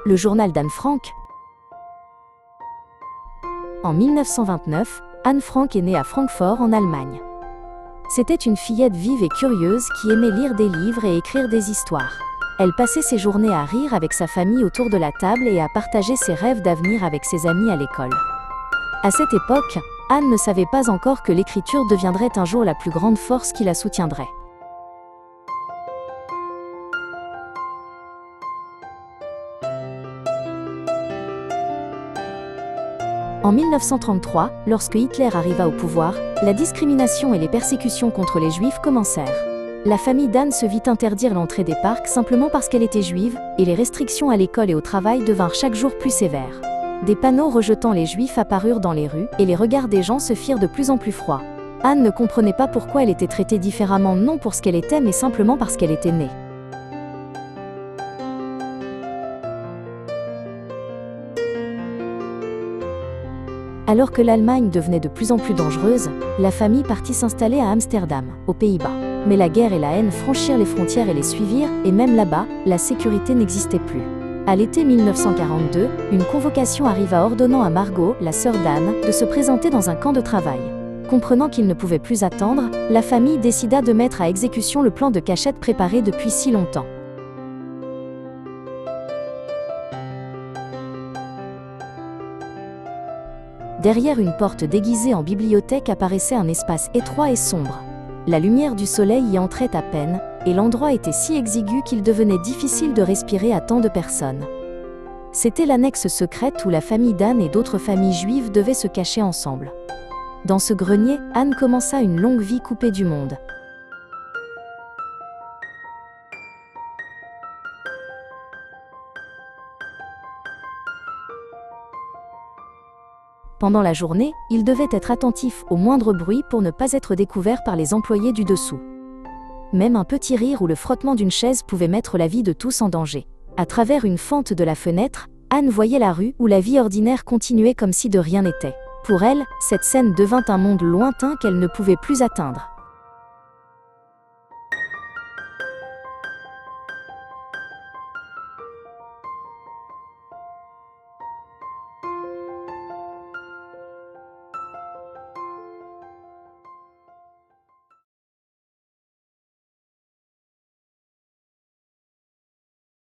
Le journal d'Anne Frank. En 1929, Anne Frank est née à Francfort en Allemagne. C'était une fillette vive et curieuse qui aimait lire des livres et écrire des histoires. Elle passait ses journées à rire avec sa famille autour de la table et à partager ses rêves d'avenir avec ses amis à l'école. À cette époque, Anne ne savait pas encore que l'écriture deviendrait un jour la plus grande force qui la soutiendrait. En 1933, lorsque Hitler arriva au pouvoir, la discrimination et les persécutions contre les Juifs commencèrent. La famille d'Anne se vit interdire l'entrée des parcs simplement parce qu'elle était juive, et les restrictions à l'école et au travail devinrent chaque jour plus sévères. Des panneaux rejetant les Juifs apparurent dans les rues, et les regards des gens se firent de plus en plus froids. Anne ne comprenait pas pourquoi elle était traitée différemment, non pour ce qu'elle était, mais simplement parce qu'elle était née. Alors que l'Allemagne devenait de plus en plus dangereuse, la famille partit s'installer à Amsterdam, aux Pays-Bas. Mais la guerre et la haine franchirent les frontières et les suivirent, et même là-bas, la sécurité n'existait plus. À l'été 1942, une convocation arriva ordonnant à Margot, la sœur d'Anne, de se présenter dans un camp de travail. Comprenant qu'il ne pouvait plus attendre, la famille décida de mettre à exécution le plan de cachette préparé depuis si longtemps. Derrière une porte déguisée en bibliothèque apparaissait un espace étroit et sombre. La lumière du soleil y entrait à peine, et l'endroit était si exigu qu'il devenait difficile de respirer à tant de personnes. C'était l'annexe secrète où la famille d'Anne et d'autres familles juives devaient se cacher ensemble. Dans ce grenier, Anne commença une longue vie coupée du monde. Pendant la journée, il devait être attentif au moindre bruit pour ne pas être découvert par les employés du dessous. Même un petit rire ou le frottement d'une chaise pouvait mettre la vie de tous en danger. À travers une fente de la fenêtre, Anne voyait la rue où la vie ordinaire continuait comme si de rien n'était. Pour elle, cette scène devint un monde lointain qu'elle ne pouvait plus atteindre.